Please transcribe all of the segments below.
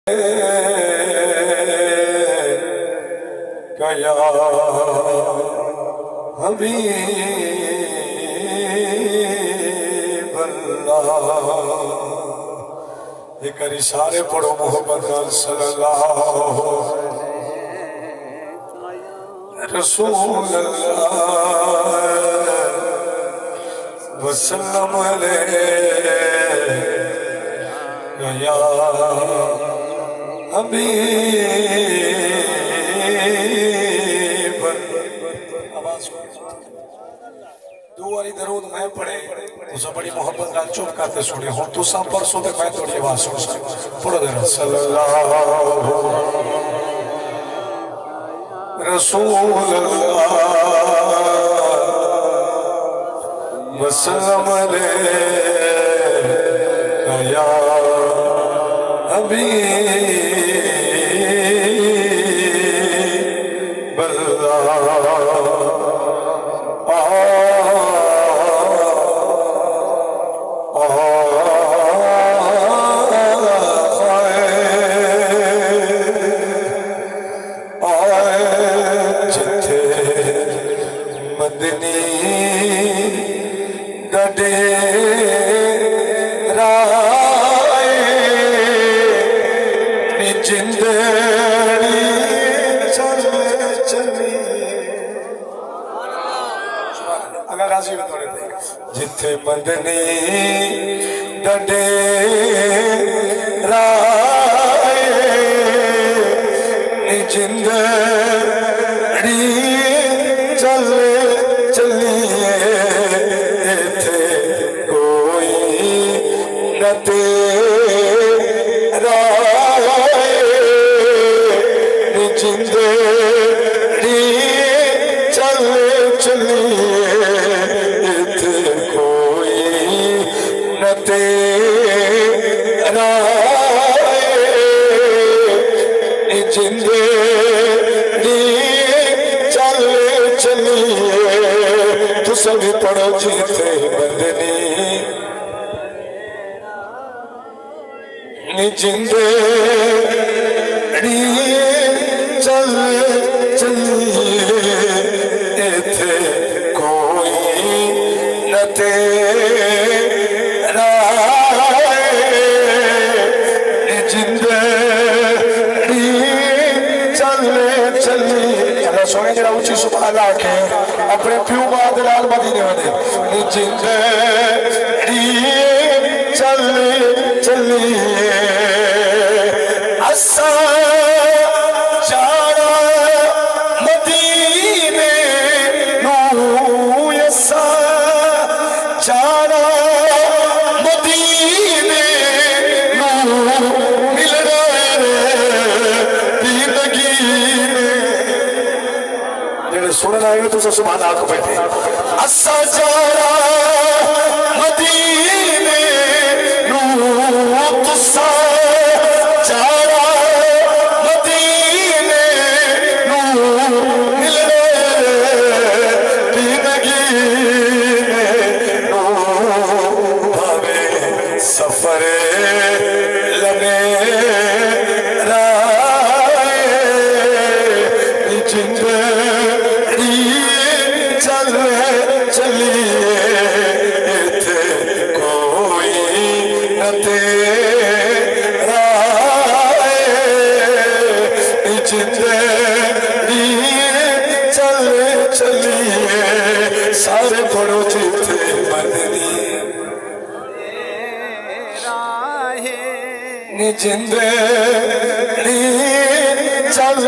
कया हबीब अल्लाह। एक इशारे पढ़ो मोहब्बत सल्लल्लाहु रसूल अल्लाह वसल्लम अलैहि या हबीब। दो बारी दरूद मैं पढ़े तो बड़ी मोहब्बत नाल चुप करते सुने हूं तू सब परसों तक मैं थोड़ी आवाज सुन सकता पढ़ो जरा सल्लल्लाहु रसूल अल्लाह वसल्लम अलैहि या हबीब जिथे मदनी गडे राय जिंदड़ी चल चली अगर राजी में थोड़े जिथे मदनी गडे राय जिंदड़ी चल चलिए थे कोई न तेरा जिंदड़ी चल चलिए थे कोई न तेरा जिंदड़ी चल चलिए तू सभी पढ़ो जीते बंदनी जिंदड़ी चल चलिए थे कोई न तेरा जिंदड़ी सोने जरा ऊंची सुबह ला के अपने प्यू बाद लाल मदीने वाले जिंदड़ी चल चलिए असा जाना मदीने नू असा जाना मदीने नू मिलना सुनना है तो सुभान आंख बैठे असा जाना मदीने नू तुसा जाना मदीने नू मिलने जिंदगी नू भावे सफरे लगे राय जिंदगी चल चलिए थे कोई न तेरा जिंदगी चल चलिए सारे पढ़ो जीते मदनी जिंदड़ी चल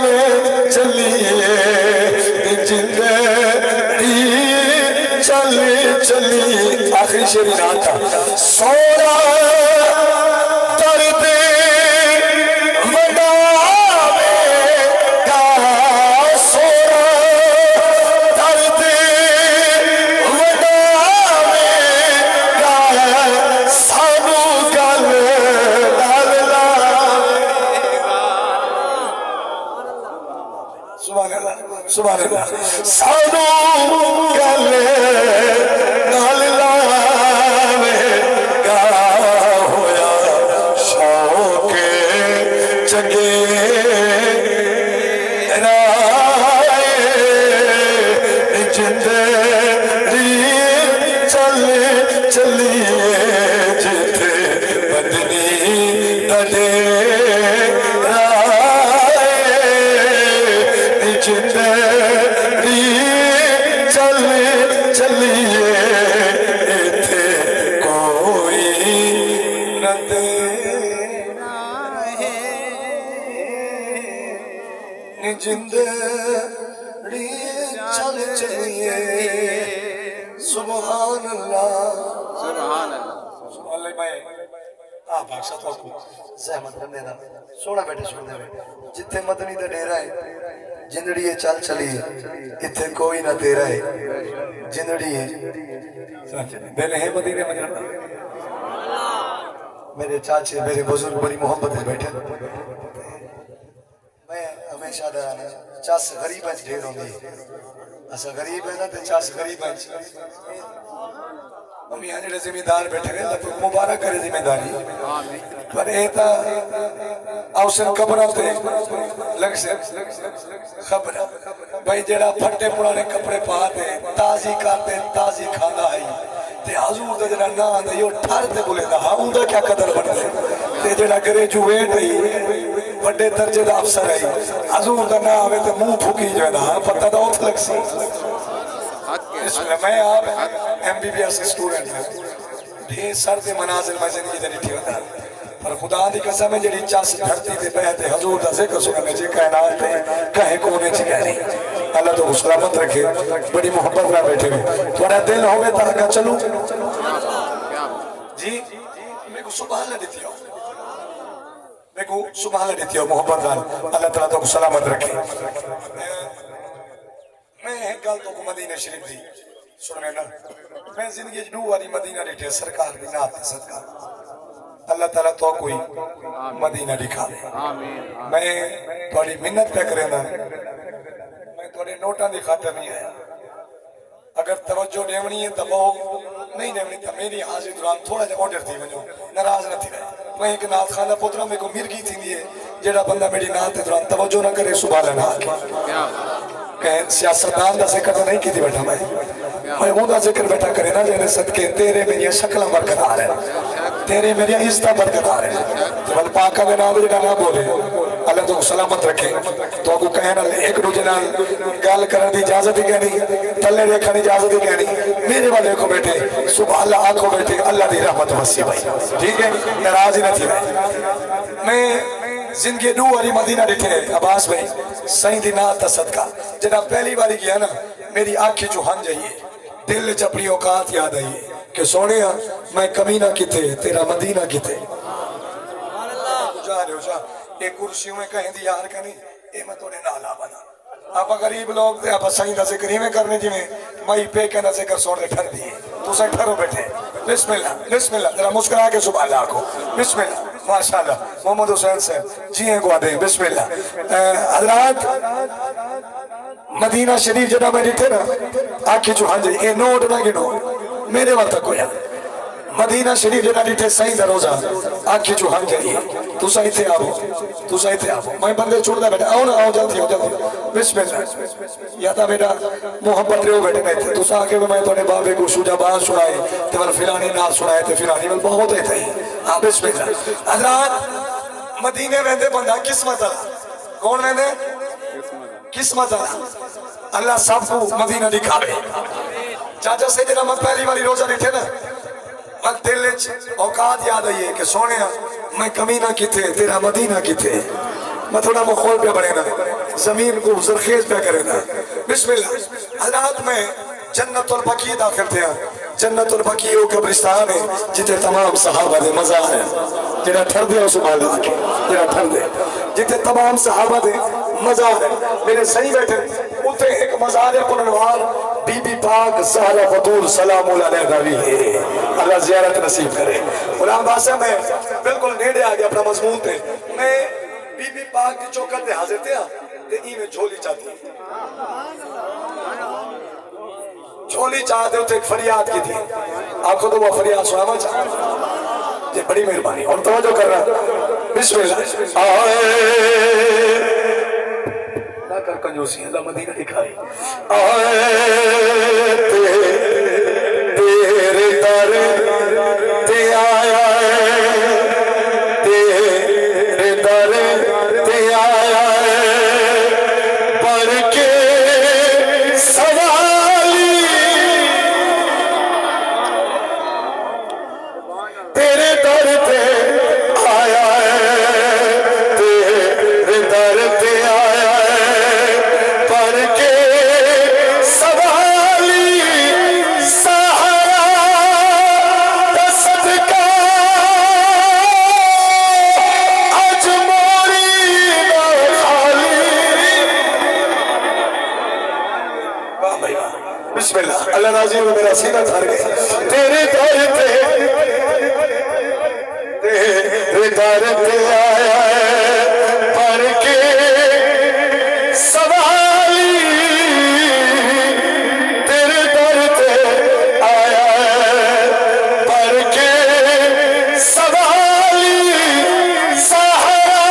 चलिए जिंदड़ी चल चलिए आखिरी शेर रात का सोना दर्द वडावेगा सोना दर्द वडावेगा सानू गल लाल सुभान अल्लाह सुभान अल्लाह सानू गल नाल लावेगा होया शौके चंगे राहे जिंदड़ी चल चलिए जिथे बदनी तड़े जिंदड़ी चल चलिए इथे कोई न देना है जिंदड़ी चल चलिए सुभान अल्लाह सुभान अल्लाह भाई आ भाषा तो को सहमत करने दा सोना बैठे सुनने में जिथे मदनी दा डेरा है जिंदड़ी चल चली इथे कोई ना तेरा है जिंदड़ी दिल है मदीने में मेरे चाचे मेरे बुजुर्ग बड़ी मोहब्बत से बैठे मैं हमेशा चास गरीब ढेर होंगी असा गरीब है ना तो चास गरीब हम यहाँ जो जिम्मेदार बैठे हैं तो मुबारक करे जिम्मेदारी पर ये तो अवसर कब्र लग से खबर भाई जेड़ा फटे पुराने कपड़े पाते ताजी करते ताजी खाना है ते हजूर दा जेड़ा ना आंदा यो ठर ते बोलेदा हां उंदा क्या कदर बनदे ते जेड़ा ग्रेजुएट है बड़े दर्जे दा अफसर है हजूर दा ना आवे ते मुंह फूकी जांदा हां पता तो उठ लग सी मैं आप MBBS स्टूडेंट है ढेर सर दे मनाजिल में जिंदगी दे निठी होता पर खुदा दी कसम है जेड़ी चस धरती ते बहते हजूर दा जिक्र सुनने जी कायनात पे कहे कोने च कह रही अल्लाह तो सलामत रखे बड़ी मोहब्बत में बैठे हुए थोड़ा दिल होवे ता का चलूं जी मेरे को सुभान देती हो मेरे को सुभान देती हो मोहब्बत वाल अल्लाह ताला तो सलामत रखे मैं एक गल तो मदीना शरीफ दी सुनने ना मैं जिंदगी दो बारी मदीना देखा सरकार दी नात सदका अल्लाह ताला तो कोई मदीना दिखा दे मैं थोड़ी मिन्नत पे करेना मैं थोड़े नोटा दी खातर नहीं आया अगर तवज्जो देवनी है तो नहीं देवनी तो मेरी हाजिर दौरान थोड़ा जा ऑर्डर थी वजो नाराज न थी मैं एक नात खाना पुत्रा मेरे को मिर्गी थी जेड़ा बंदा मेरी नात के दौरान तवज्जो न करे सुबह लेना कहे सियासतदान का जिक्र तो नहीं की बैठा मैं उनका जिक्र बैठा करे ना जेने सदके तेरे मेरी शक्ल बरकरार है तेरे मेरी इज्जत बरकरार है बल पाका के नाम जेड़ा ना बोले अल्लाह तो सलामत रखे तो को कहना एक दूजे नाल गल करने की इजाजत ही कहनी थले देखने की इजाजत ही कहनी मेरे वाले को बैठे सुबह अल्लाह आंखों बैठे अल्लाह की रहमत वसी भाई ठीक है नाराज ही नहीं भाई मैं जिंदगी दो बारी मदीना देखे अब्बास भाई सही दी नात दा सदका जब पहली बारी गया ना मेरी आंखें जो हन जाइए दिल च अपनी औकात याद आई कि सोने मैं कमी ना किथे तेरा मदीना किथे जा रहे हो जा एक कुर्सी में कहीं दी यार कनी ए मैं तोड़े नाला बना आप गरीब लोग थे आप सही दा जिक्र में करने जिवें मई पे के ना जिक्र सोने ठर दिए तू सब ठहरो बैठे बिस्मिल्लाह जरा मुस्कुरा के सुबह अल्लाह को बिस्मिल्लाह माशाल्लाह मोहम्मद हुसैन साहब जी हैं को आदे बिस्मिल्लाह हजरात मदीना शरीफ जब मैं थे ना आखिर जो हाँ जी ये नोट ना गिनो मेरे वाल तक होया मदीना शरीफ जब थे सही दा रोजा आखिर जो हाँ जाइए तू सही थे आओ मैं बंदे छोड़ दा बेटा आओ ना आओ जल्दी बिस्मिल्लाह या ता बेटा मोहब्बत रे बैठे नहीं थे तू आके मैं तोने बाबे को शुजाबान सुनाए ते वल फिलानी नाल सुनाए ते फिलानी वल बहुत है थे हां बिस्मिल्लाह हजरत मदीने वेंदे बंदा किस्मत वाला कौन वेंदे किस्मत वाला अल्लाह सबको मदीना दिखावे चाचा से जरा मत पहली बारी रोजा देखे ना मत दिल औकात याद आई है कि सोने मैं कमी ना किथे तेरा मदीना किथे मैं थोड़ा मखौल पे बढ़े ना जमीन को जरखेज पे करे ना बिस्मिल्लाह हजरात में जन्नतुल बकी दाखिल थे जन्नतुल बकी वो कब्रिस्तान है जिथे तमाम सहाबा दे मज़ार है जेड़ा ठरदे हो सुभान अल्लाह के जेड़ा ठरदे जिथे तमाम सहाबा दे मज़ार है मेरे सही बैठे उते एक मज़ार है पुरनवार बीबी पाक ज़हरा बतूल सलामुल अलैहा दी है अल्लाह ज़ियारत नसीब करे गुलाम बादशाह में बिल्कुल नेड़े आ गया अपना मजमून थे मैं बीबी पाक की चौखट ते हाजिर थे ते ई में झोली चाहती झोली चाहते उते एक फरियाद की थी आंखों तो वो फरियाद सुनावा चाहते बड़ी मेहरबानी और तवज्जो कर रहा बिस्मिल्लाह आए ना कर कंजूसी अल्लाह मदीना दिखाए आए तेरे दर ते आया तेरे दर ते आया पर के सवाली तेरे दर पे आया तेरे दर पे आया पर के सवाली सहारा सदका आज मोरी खाली वाह भाई वाह बिस्मिल्लाह अल्लाह राजी में मेरा सीना धर गया तेरे दर पे तेरे दर पे आया पर के सवाली तेरे दर पे आया पर के सवाली सहारा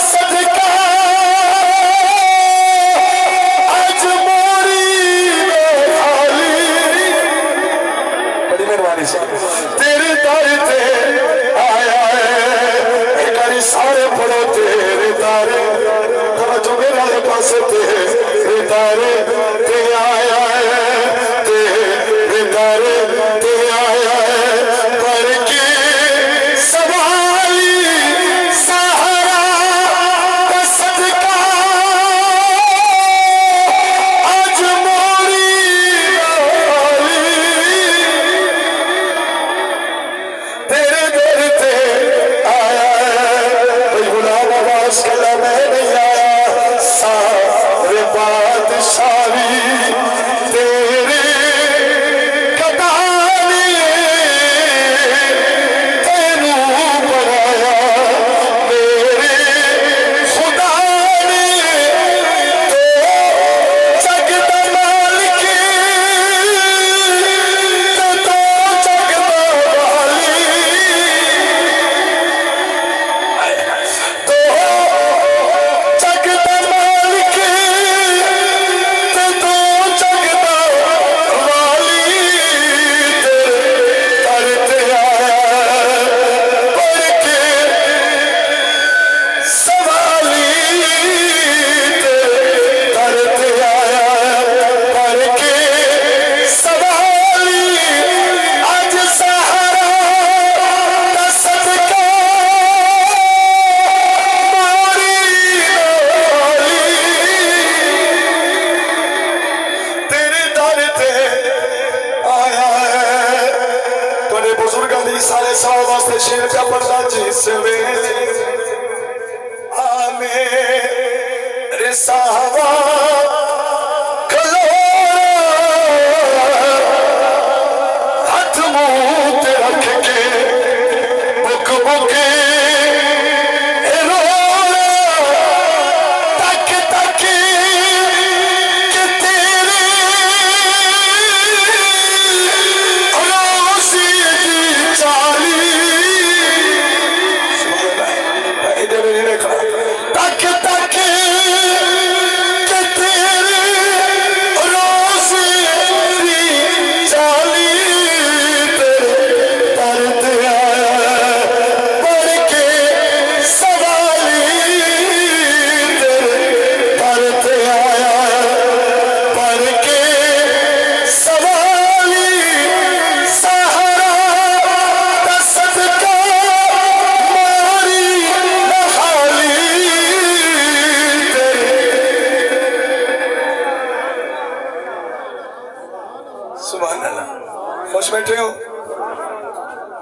सदका आज मोरी खाली बड़ी मेहरबानी से तेरे दर पे आया है सारे पढ़ो तेरे तारे जो मेरा पास तेरे तारे ते आया है तेरे तारे ते आया है पर के सवाली सहारा सदका आज मोरी तेरे दर पे आया कोई गुलाम आवाज कला में नहीं आया सारे बादशाही तेरे कदाने तेनू बनाया मेरे खुदा ने तो जग दा मालिक तो जग दा वाली तो जग दा मालिक ते तो जग दा वाली तेरे दर ते आया पर के सवाली तेरे दर ते आया पर के सवाली आज सहारा सदका मोरी तेरे दर ते आया थोड़े बुजुर्गों की सारे साल वास्ते शेर का पढ़ना जिस वेले मेरे साहबा हाथ मुंह ते रख के बुक बुके तक तक कि तेरे रोज़ी दी चाली इधर नहीं देखा तक तक कि तेरे रोज़ी दी चाली तेरे दर ते आया पर के सवाली तेरे दर ते आया पर के सवाली सहारा सदका मोरी खाली तेरे सुभान अल्लाह खुश बैठे हो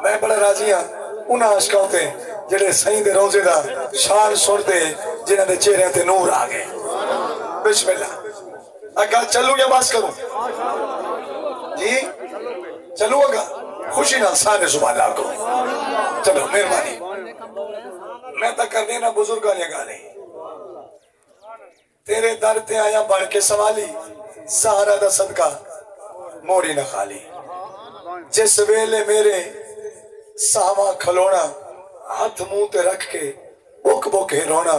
मैं बड़ा राजी हाँ उन्हां आशिकां ते जेड़े सही दे रोजे दा शान सुनते जिन्हां दे चेहरे ते नूर आ गए बिस्मिल्लाह अगर चलू या बस करूं जी चलूगा खुशी ना सारे सुभान अल्लाह को चलो मेहरबानी मैं तो कर देना बुजुर्गों ने गाने तेरे दर ते आया बन के सवाली सहारा दा सदका मोड़ी न खाली जिस वेले मेरे सावा खलोना हाथ मुंह ते रख के बुक बुक ही रोना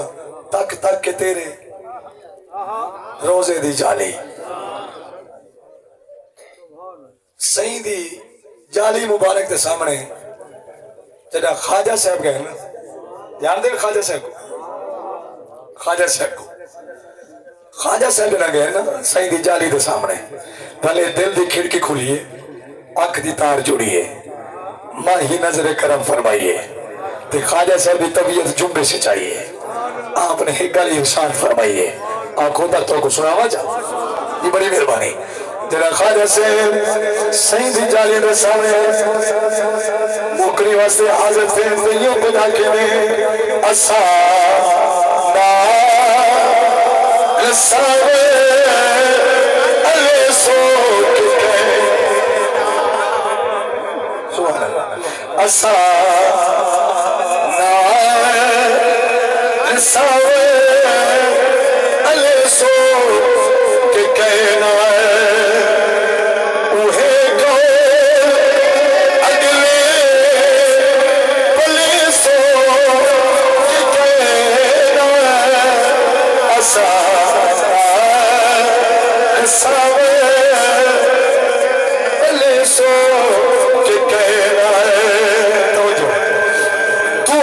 तक तक के तेरे रोजे दी जाली सही दी जाली मुबारक के सामने जरा ख्वाजा साहब गए ना जानते हैं ख्वाजा साहब को ख्वाजा साहब ना गए ना सही दी जाली के सामने भले दिल की खिड़की खुलिए अख की तार जुड़िए मां ही नजर करम फरमाइए ते ख्वाजा साहब की तबीयत जुम्बे से चाहिए आपने एक गल इरशाद फरमाइए आंखों तक तो सुनावा जा ये बड़ी मेहरबानी जरा ख्वाजा से सही दी जाली के सामने नौकरी वास्ते हाजिर थे दुनिया बुझा के में असा सारे अले सो के सुभान अल्लाह असा सारे अले सो के कहना उहे को अगले पले सो के कहना असा सारे अले सो के कहना तो जो तू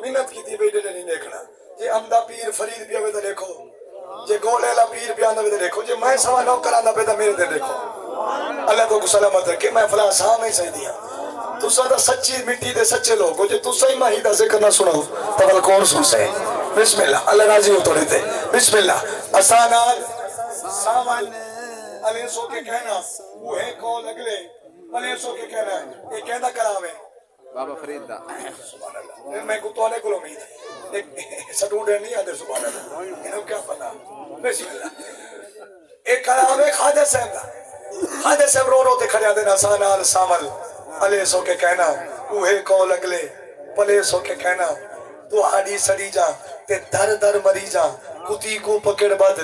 मिन्नत की थी बेटे ने नहीं देखना जे अमदा पीर फरीद पिया तो देखो जे गोलेला पीर पिया तो देखो जे मैं सवा नौ करांदा पे तो मेरे ते देखो अल्लाह को सलामत रखे मैं फला सा नहीं सही दिया तुसा तो सच्ची मिट्टी दे सच्चे लोग हो जे तुसा ही माही दा जिक्र ना सुनो तो कौन सुन से बिस्मिल्लाह अल्लाह राजी हो तोड़े थे बिस्मिल्लाह असाना सावन अले सो के कहना वो है कौन अगले अले सो के कहना ये कहना करावे बाबा फरीद दा सुभान अल्लाह मैं को तोले को उम्मीद है एक स्टूडेंट नहीं आदर सुभान अल्लाह इनको क्या पता बिस्मिल्लाह एक करावे ख्वाजा साहब रो रो ते खड़े आदे ना सानाल सामल अले सो के कहना उहे कौन अगले पले सो के कहना तू आड़ी सड़ी जा ते दर दर मरी जा कुती को पकड़ बद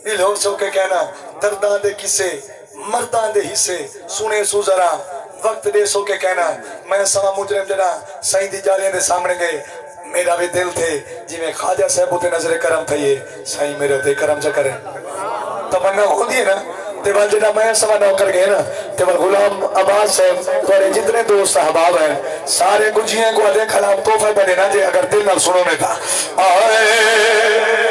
दिल हो सो के कहना दर्दां दे किसे मर्दां दे हिस्से सुने सु जरा वक्त दे सो के कहना मैं सवा मुजरिम जरा सही दी जालियां दे सामने गए मेरा भी दिल थे जिवें ख्वाजा साहब उते नजर करम थई सही मेरे ते करम च करे तमन्ना होंदी है ना ते वल जेड़ा मैं सवा नौकर गए ना ते वल गुलाम अब्बास साहब थोड़े जितने दोस्त अहबाब हैं सारे गुजियां को अदे खिलाफ तोहफा देना जे अगर दिल नाल सुनो ने था आए